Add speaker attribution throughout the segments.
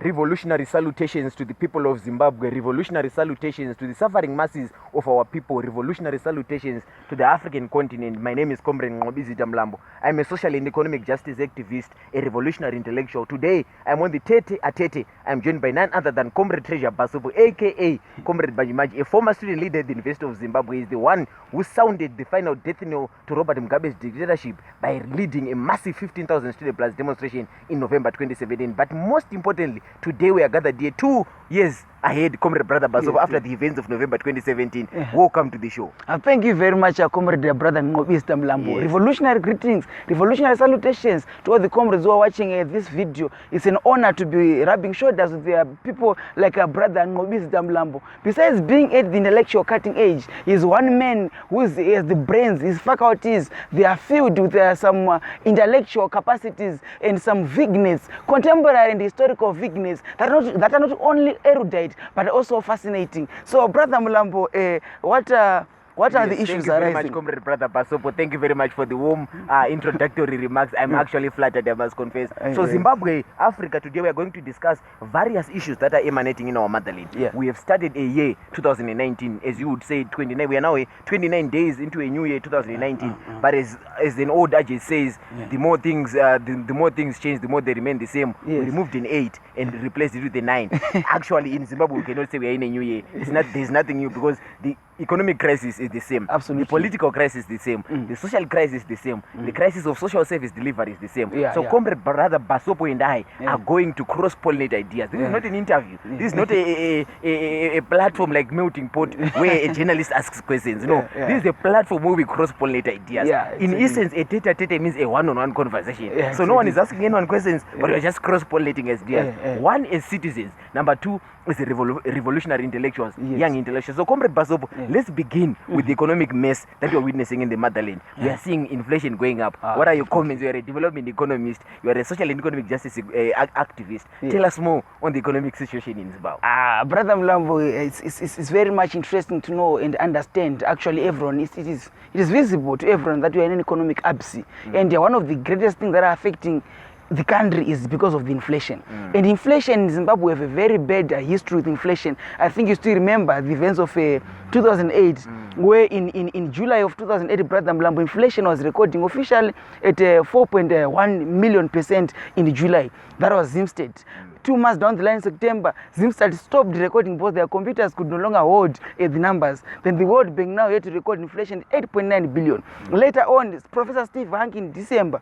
Speaker 1: Revolutionary salutations to the people of Zimbabwe, revolutionary salutations to the suffering masses of our people, revolutionary salutations to the African continent. My name is Comrade Mnangagwa Mlambo. I'm a social and economic justice activist, a revolutionary intellectual. Today, I'm on the Tete Atete. I'm joined by none other than Comrade Cde Basopo, aka Comrade Bajimaji, a former student leader at the University of Zimbabwe. He is the one who sounded the final death knell to Robert Mugabe's dictatorship by leading a massive 15,000 student plus demonstration in November 2017. But most importantly, today we are gathered here 2 years ahead, Comrade Brother Basopo, after the events of November 2017. Welcome to the show.
Speaker 2: Thank you very much, Comrade Brother Mr. Mlambo. Revolutionary greetings, revolutionary salutations to all the comrades who are watching this video. It's an honor to be rubbing shoulders with people like Brother Mr. Mlambo. Besides being at the intellectual cutting edge, he's one man who has the brains, his faculties, they are filled with some intellectual capacities and some vigness, contemporary and historical vigness that are not only erudite but also fascinating. So, Brother Mlambo, what are the issues arising?
Speaker 1: Thank you very much, Comrade Brother Basopo. Thank you very much for the warm introductory remarks. I'm actually flattered, I must confess. So Zimbabwe, Africa, today we are going to discuss various issues that are emanating in our motherland. We have started a year, 2019, as you would say, 29. We are now 29 days into a new year, 2019. But as an old adage says, the more things change, the more they remain the same. We removed an 8 and replaced it with a 9. Actually, in Zimbabwe, we cannot say we are in a new year. There's nothing new because the economic crisis is the same.
Speaker 2: Absolutely.
Speaker 1: The political crisis is the same. The social crisis is the same. The crisis of social service delivery is the same. Comrade Brother Basopo and I are going to cross-pollinate ideas. This is not an interview. This is not a platform like Melting Pot where a journalist asks questions. No, this is a platform where we cross-pollinate ideas. In essence, a tete-a-tete means a one-on-one conversation. So no one is asking anyone questions, but we're just cross-pollinating ideas. One is citizens. Number two is the revolutionary intellectuals, young intellectuals. So Comrade Basopo, let's begin with the economic mess that you're witnessing in the motherland. We are seeing inflation going up. What are your comments? You are a development economist. You are a social and economic justice activist. Tell us more on the economic situation in Zimbabwe.
Speaker 2: Brother Mlambo, it's very much interesting to know and understand. Actually, everyone, it is visible to everyone that we are in an economic abyss. And one of the greatest things that are affecting the country is because of the inflation. And inflation in Zimbabwe have a very bad history with inflation. I think you still remember the events of 2008, where in July of 2008, Brother Mlambo, inflation was recording officially at 4.1 million % in July. That was Zimsted. 2 months down the line in September, Zimsted stopped recording because their computers could no longer hold the numbers. Then the World Bank now had to record inflation 8.9 billion. Later on, Professor Steve Hanke in December,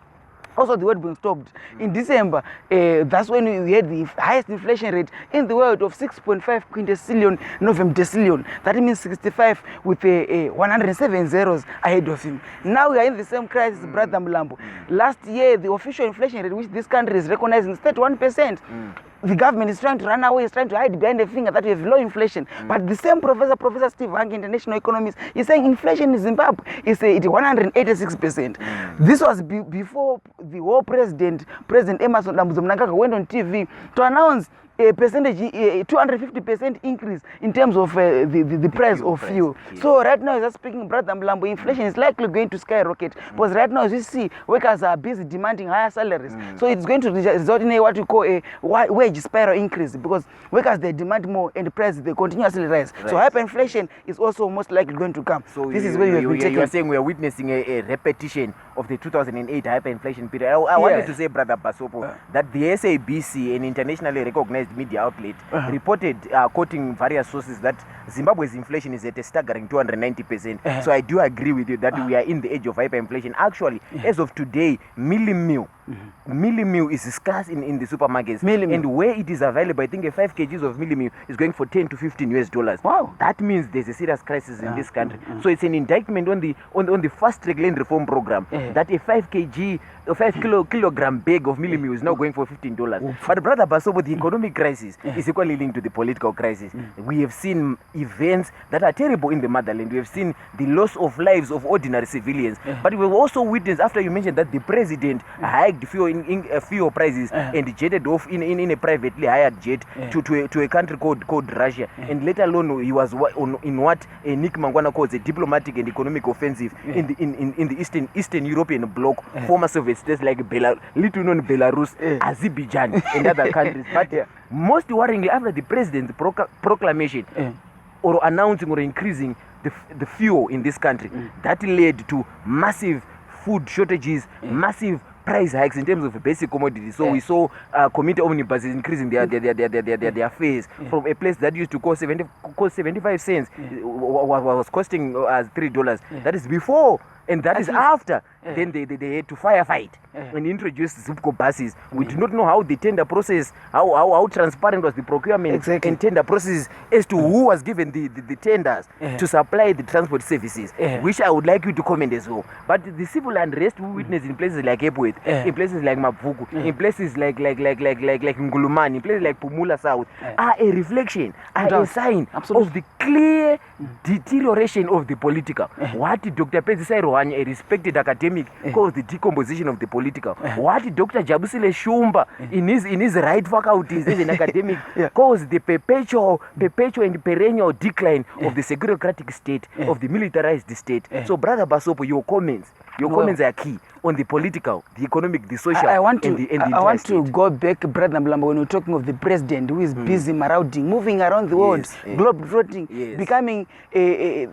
Speaker 2: also the World Bank stopped. In December, that's when we had the highest inflation rate in the world of 6.5 quintillion November decillion. That means 65 with 107 zeros ahead of him. Now we are in the same crisis, Brother Mlambo. Last year, the official inflation rate which this country is recognizing is 31%. The government is trying to run away, is trying to hide behind the finger that we have low inflation. But the same Professor Steve Hanke, international economist, is saying inflation in Zimbabwe is 186%. This was before the war President Emerson Mnangagwa went on TV to announce a percentage, 250% increase in terms of the price of fuel. So right now, as I'm speaking, Brother Mlambo, inflation is likely going to skyrocket because right now, as you see, workers are busy demanding higher salaries. So it's going to result in what we call a wage spiral increase because workers, they demand more and the prices, they continuously rise. So hyperinflation is also most likely going to come. So this is where you
Speaker 1: are saying we are witnessing a repetition of the 2008 hyperinflation period. I wanted to say, Brother Basopo, that the SABC, an internationally recognized media outlet, reported, quoting various sources, that Zimbabwe's inflation is at a staggering 290%. So I do agree with you that we are in the age of hyperinflation. Actually, as of today, milli meal is scarce in the supermarkets. And where it is available, I think 5 kgs of milli meal is going for $10 to $15.
Speaker 2: Wow.
Speaker 1: That means there's a serious crisis in this country. So it's an indictment on the fast track land reform program that a 5 kilogram bag of milli meal is now going for $15. But Brother Basopo, the economic crisis is equally linked to the political crisis. We have seen events that are terrible in the motherland. We have seen the loss of lives of ordinary civilians. But we've also witnessed, after you mentioned that the president hiked spiked fuel prices and jetted off in a privately hired jet to a country called Russia. And let alone he was in what Nick Mangwana calls a diplomatic and economic offensive in the Eastern European bloc, former Soviet states like little known Belarus, Azerbaijan, and other countries. But most worryingly, after the president's proclamation or announcing or increasing the fuel in this country, that led to massive food shortages, massive price hikes in terms of basic commodities. So we saw commuter omnibuses increasing their fares from a place that used to cost 75 cents was costing $3. That is before, and that is after. Then they had to firefight and introduce Zupco buses. We do not know how the tender process, how transparent was the procurement and tender process as to who was given the tenders to supply the transport services, which I would like you to comment as well. But the civil unrest we witness in places like Epwet, in places like Mapuku, in places like Ngulumani, in places like Pumula South, are a reflection, are a sign of the clear deterioration of the political. What Dr. Pezisai Rohanya, a respected academic, calls the decomposition of the political. What Dr. Jabusile Shumba in his right faculties as an academic calls the perpetual and perennial decline of the securocratic state, of the militarized state. So Brother Basopo, your comments are key on the political, the economic, the social,
Speaker 2: I want
Speaker 1: to
Speaker 2: go back, Brother Mlambo, when we're talking of the president who is busy marauding, moving around the world, globe-trotting, becoming a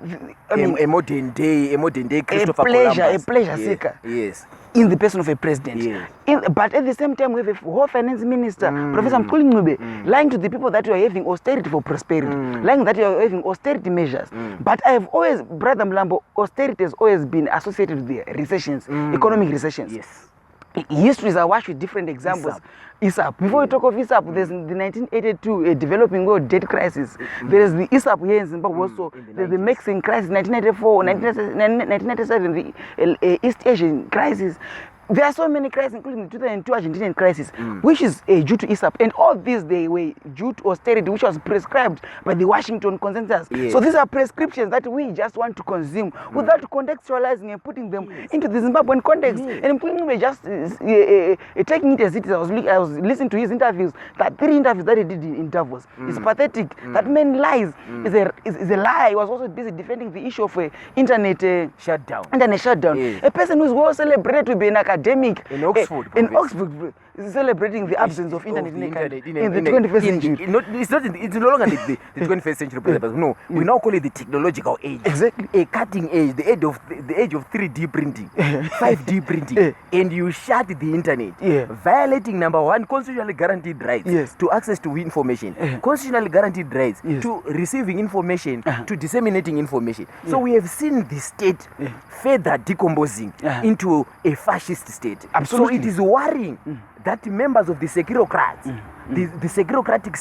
Speaker 1: modern day Christopher
Speaker 2: a pleasure seeker.
Speaker 1: Yes.
Speaker 2: In the person of a president. But at the same time, we have a whole finance minister, Professor Mnangagwa, lying to the people that you are having austerity for prosperity, lying that you are having austerity measures. But I have always, Brother Mlambo, austerity has always been associated with the recessions, economic recessions.
Speaker 1: Yes.
Speaker 2: History is awash with different examples. ISAP. Before we talk of ISAP, there's the 1982 developing world debt crisis. There is the ISAP here in Zimbabwe also. There's the Mexican crisis, 1994, 1997, the East Asian crisis. There are so many crises, including the 2002 Argentinian crisis, which is due to ISAP. And all these, they were due to austerity, which was prescribed by the Washington Consensus. So these are prescriptions that we just want to consume without contextualizing and putting them into the Zimbabwean context. And we just taking it as it is. I was listening to his interviews, that 3 interviews that he did in Davos. It's pathetic. That man lies. Is a lie. He was also busy defending the issue of internet shutdown. A person who is well celebrated to be an academic
Speaker 1: in Oxford,
Speaker 2: is celebrating the absence of internet in the 21st century.
Speaker 1: It's no longer the 21st century, but no, we now call it the technological age.
Speaker 2: Exactly.
Speaker 1: A cutting age, the age of 3D printing, 5D printing, and you shut the internet, violating number 1, constitutionally guaranteed rights to access to information, constitutionally guaranteed rights to receiving information, to disseminating information. So we have seen the state further decomposing into a fascist state.
Speaker 2: Absolutely.
Speaker 1: So it is worrying that members of the securocrats, the securocratic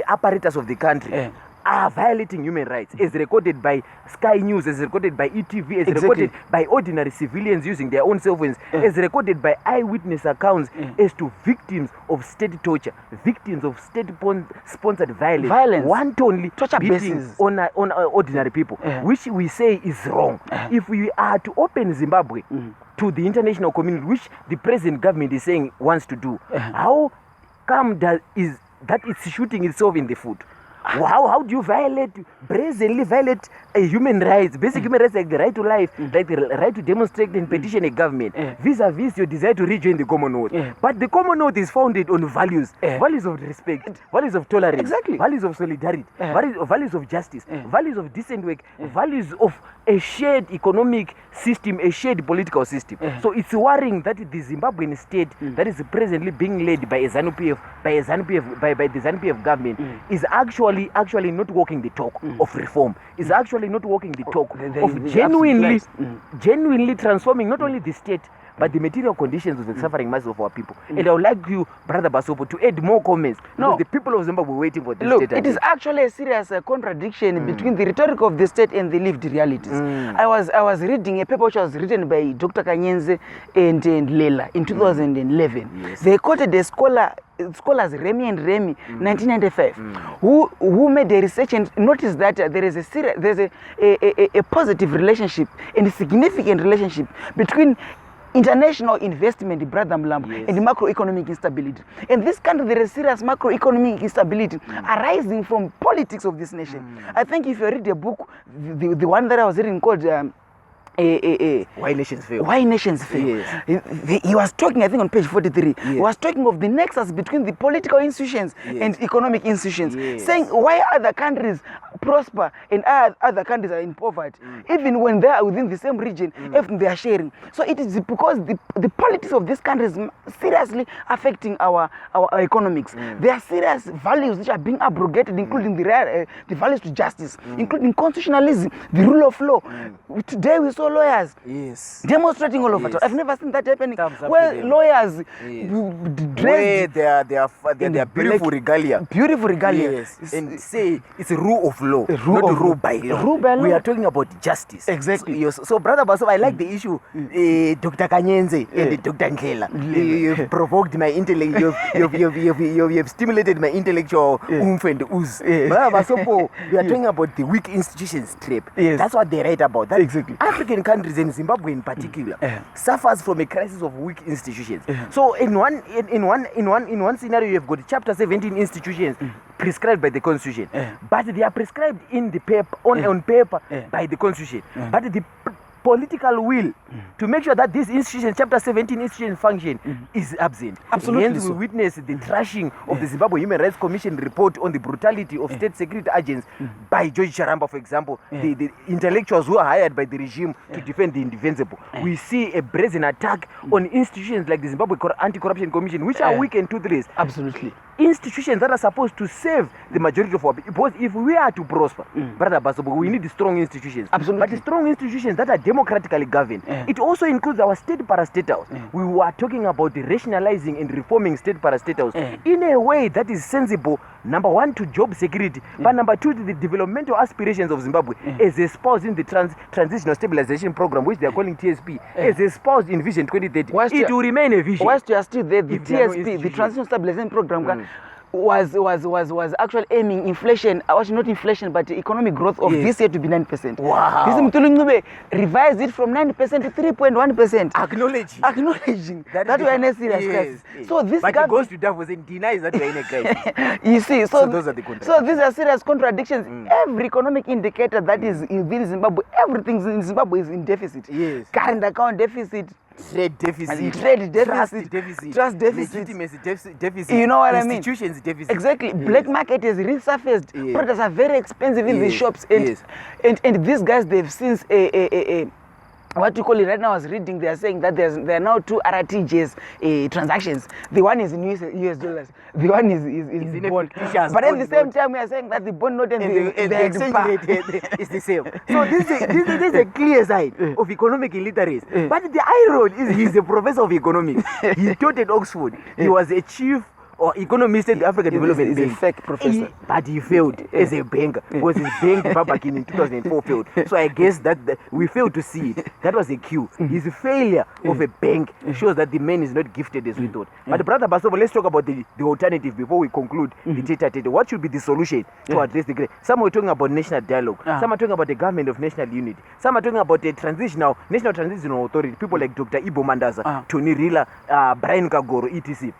Speaker 1: apparatus of the country are violating human rights, as recorded by Sky News, as recorded by ETV, as recorded by ordinary civilians using their own cell phones, as recorded by eyewitness accounts as to victims of state torture, victims of state-sponsored violence, wantonly
Speaker 2: torture
Speaker 1: beating on ordinary people, which we say is wrong. If we are to open Zimbabwe to the international community, which the present government is saying wants to do, how come that it's shooting itself in the foot? How do you brazenly violate human rights, basic human rights like the right to life, like the right to demonstrate and petition a government, vis-a-vis your desire to rejoin the Commonwealth? But the Commonwealth is founded on values, values of respect, values of tolerance, values of solidarity, values of justice, values of decent work, values of a shared economic system, a shared political system. So it's worrying that the Zimbabwean state that is presently being led by the ZANU-PF government is actually not walking the talk of reform. Is actually not walking the talk of genuinely transforming not only the state but the material conditions of the suffering masses of our people. And I would like you, Brother Basopo, to add more comments. Because the people of Zimbabwe were waiting for this state.
Speaker 2: It is actually a serious contradiction between the rhetoric of the state and the lived realities. I was reading a paper which was written by Dr. Kanyenze and Lela in 2011. They quoted a scholars Remy and Remy, 1995, who made a research and noticed that there is a positive relationship and a significant relationship between international investment, brother Mlambo, and macroeconomic instability. In this country, there is serious macroeconomic instability arising from politics of this nation. I think if you read the book, the one that I was reading called
Speaker 1: Why Nations Fail.
Speaker 2: Why Nations Fail. Yes. He was talking, I think on page 43, he was talking of the nexus between the political institutions and economic institutions, saying why other countries prosper and other countries are in poverty, even when they are within the same region, even they are sharing. So it is because the politics of this country is seriously affecting our economics. There are serious values which are being abrogated, including the values to justice, including constitutionalism, the rule of law. Today we saw lawyers demonstrating all over. I've never seen that happening. Where lawyers
Speaker 1: dressed their beautiful regalia.
Speaker 2: Beautiful regalia.
Speaker 1: And say it's a rule of law, not rule by law. We are talking about justice.
Speaker 2: Exactly.
Speaker 1: So brother Basopo, I like the issue. Dr. Kanyenze and Dr. Nkela. You've provoked my intellect. You've stimulated my intellectual oomph and ooze. Brother Basopo, we are talking about the weak institutions trip. That's what they write about. That
Speaker 2: exactly.
Speaker 1: African countries and Zimbabwe in particular suffers from a crisis of weak institutions. So in one scenario, you have got Chapter 17 institutions prescribed by the Constitution, but they are prescribed in the paper on paper by the Constitution, but the political will to make sure that this institution, Chapter 17 institution function is absent.
Speaker 2: Absolutely.
Speaker 1: Hence we witness the trashing of the Zimbabwe Human Rights Commission report on the brutality of state security agents by George Charamba, for example, the intellectuals who are hired by the regime to defend the indefensible. We see a brazen attack on institutions like the Zimbabwe Anti-Corruption Commission, which are weak and toothless.
Speaker 2: Absolutely.
Speaker 1: Institutions that are supposed to save the majority of our people. Because if we are to prosper, brother Basopo, we need strong institutions.
Speaker 2: Absolutely.
Speaker 1: But strong institutions that are democratically governed. It also includes our state parastatals. We were talking about the rationalizing and reforming state parastatals in a way that is sensible, number one, to job security, but number two, to the developmental aspirations of Zimbabwe, as espoused in the Transitional Stabilization Program, which they are calling TSP, as espoused in Vision 2030. It will remain a vision.
Speaker 2: Whilst you are still there, the TSP, the Transitional Stabilization Program, was actually aiming inflation, actually not inflation, but economic growth of this year to be 9%.
Speaker 1: Wow.
Speaker 2: This Mutulungube revised it from 9% to 3.1%. Acknowledging that we are in a serious crisis. So this
Speaker 1: but it goes to Davos and denies that we are in a crisis.
Speaker 2: You see, so
Speaker 1: those are the contradictions.
Speaker 2: So these are serious contradictions. Every economic indicator that is in Zimbabwe, everything in Zimbabwe is in deficit. Current account deficit,
Speaker 1: trade deficit,
Speaker 2: trust deficit,
Speaker 1: legitimacy deficit,
Speaker 2: you know what I mean?
Speaker 1: Institutions deficit.
Speaker 2: Exactly. Black market has resurfaced. Products are very expensive in the shops, and these guys, they've since what you call it right now, I was reading, they are saying that there are now two RTGS transactions. The one is in US dollars, the one is in bond. But at the same time, we are saying that the bond note and the exchange rate
Speaker 1: is the same. So this is a clear side of economic illiteracy. But the irony is he's a professor of economics. He taught at Oxford. He was a chief or economist at the African Development Bank.
Speaker 2: He's a fake professor.
Speaker 1: But he failed as a banker because his bank Babakin in 2004 failed. So I guess that we failed to see it. That was a cue. His failure of a bank shows that the man is not gifted as we thought. But brother Basopo, let's talk about the alternative before we conclude the tete-a-tete. What should be the solution to address the crisis? Some are talking about national dialogue. Some are talking about the government of national unity. Some are talking about a national transitional authority. People like Dr. Ibo Mandaza, Tony Rila, Brian Kagoro, etc.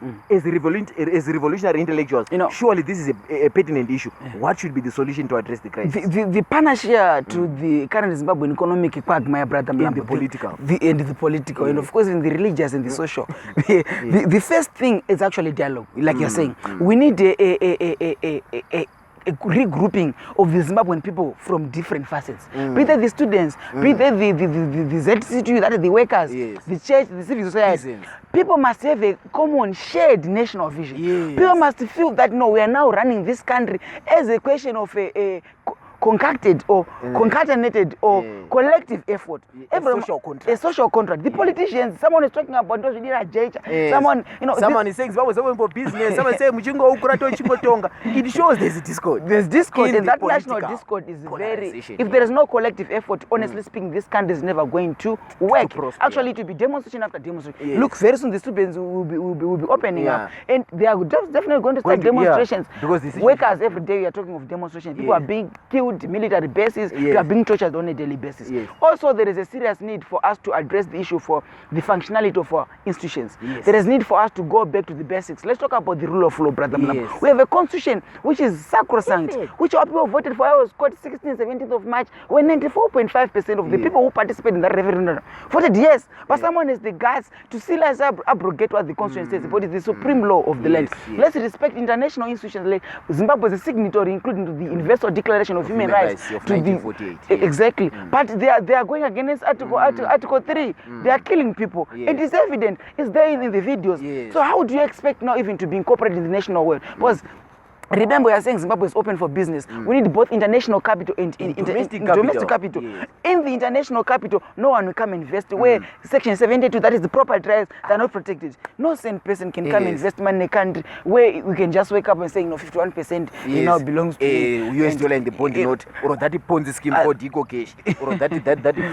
Speaker 1: As revolutionary intellectuals, surely this is a pertinent issue. What should be the solution to address the crisis?
Speaker 2: The panacea to the current Zimbabwean economic quagmire, brother Mlambo,
Speaker 1: and the political.
Speaker 2: The political, and of course in the religious and the social. The first thing is actually dialogue, like you're saying. We need a regrouping of the Zimbabwean people from different facets. Be they the students, be they the ZCTU, that is the workers, the church, the civil society. People must have a common shared national vision. People must feel that we are now running this country as a question of a concocted or concatenated or collective effort. A social contract. The politicians, someone is talking about those someone,
Speaker 1: someone is saying someone for business, someone saying it shows there's discord.
Speaker 2: There's discord, and that national discord is very, if there is no collective effort, honestly speaking, this country is never going to work. Actually, it will be demonstration after demonstration. Look, very soon the students will be opening up, and they are definitely going to start demonstrations. Because workers every day, we are talking of demonstrations. People are being killed killed, military bases,
Speaker 1: Yes.
Speaker 2: are being tortured on a daily basis.
Speaker 1: Yes.
Speaker 2: Also, there is a serious need for us to address the issue for the functionality of our institutions.
Speaker 1: Yes.
Speaker 2: There is need for us to go back to the basics. Let's talk about the rule of law, Brother Mlambo.
Speaker 1: Yes.
Speaker 2: We have a constitution which is sacrosanct,
Speaker 1: Yes.
Speaker 2: which our people voted for. I was quoted 16th, 17th of March, when 94.5% of the people who participated in that referendum voted yes. But someone has the guts to still abrogate what the constitution says. What is the supreme law of the land?
Speaker 1: Yes.
Speaker 2: Let's respect international institutions. Like Zimbabwe is a signatory, including to the Universal Declaration of Human Rights
Speaker 1: of
Speaker 2: to
Speaker 1: 1948.
Speaker 2: the exactly. But they are going against Article 3. They are killing people.
Speaker 1: Yes.
Speaker 2: It is evident. It's there in the videos.
Speaker 1: Yes.
Speaker 2: So how do you expect now even to be incorporated in the national world? Because remember, we are saying Zimbabwe is open for business. We need both international capital and domestic capital.
Speaker 1: Yes.
Speaker 2: In the international capital, no one will come invest. Where Section 72, that is the property rights, they are not protected. No sane person can come invest money in a country where we can just wake up and say, 51% it now belongs to
Speaker 1: US dollar in the bond note, or that Ponzi scheme called Eco Cash, or that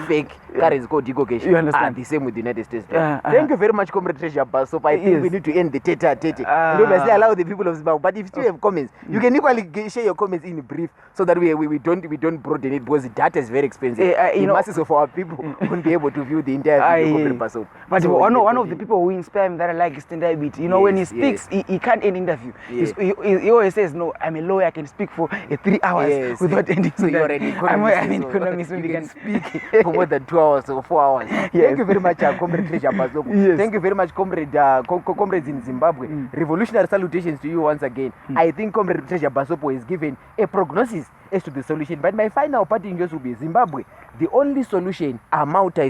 Speaker 1: fake currency called Eco Cash.
Speaker 2: You understand?
Speaker 1: The same with the United States. Thank you very much, Comrade Treasure Basopo. I think we need to end the tete-a-tete. And obviously allow the people of Zimbabwe. But if you still have comments, you can equally share your comments in brief so that we don't broaden it, because the data is very expensive. The masses of our people won't be able to view the entire video.
Speaker 2: But so one of the people who inspire me that I like is Tendai Bit. When he speaks, he can't end interview. He always says, no, I'm a lawyer, I can speak for 3 hours without ending.
Speaker 1: So you're an economist.
Speaker 2: I'm an economist.
Speaker 1: You can speak for more than 2 hours or 4 hours. Thank you very much, Comrade Treasure Basopo. Thank you very much, comrades in Zimbabwe. Revolutionary salutations to you once again. I think Comrade Treasure Basopo is given a prognosis as to the solution. But my final parting just will be Zimbabwe. The only solution are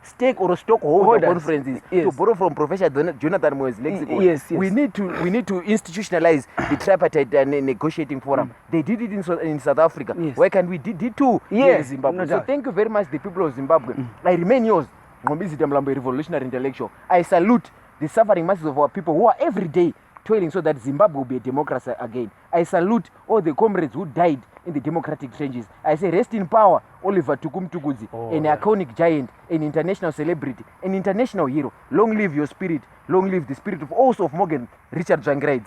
Speaker 1: stake or stockholder conferences to borrow from Professor Jonathan Moyes' lexicon.
Speaker 2: Yes.
Speaker 1: We need to institutionalize the tripartite negotiating forum. They did it in South Africa. Why can't we did too here in Zimbabwe? So thank you very much, the people of Zimbabwe. I remain yours, Mlambo, revolutionary intellectual. I salute the suffering masses of our people who are every day toiling so that Zimbabwe will be a democracy again. I salute all the comrades who died in the democratic trenches. I say rest in power, Oliver Mutukudzi, an iconic giant, an international celebrity, an international hero. Long live your spirit. Long live the spirit of also of Morgan Richard Jangrai,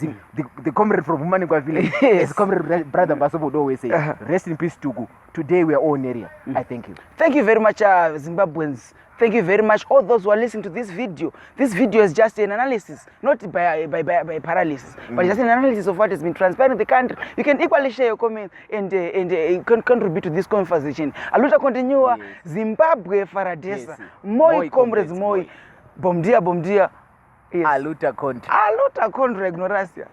Speaker 1: the comrade from Mnangagwa village. As Comrade Brother Basopo would always say, rest in peace, Tugu. Today we are all in area. I thank you.
Speaker 2: Thank you very much, Zimbabweans. Thank you very much, all those who are listening to this video. This video is just an analysis, not by paralysis, but just an analysis of what has been transpired in the country. You can equally share your comments and contribute to this conversation. Aluta continua, Zimbabwe Faradesa, Moi comrades, Moi, Bomdia. Yes.
Speaker 1: Aluta contra ignorancia.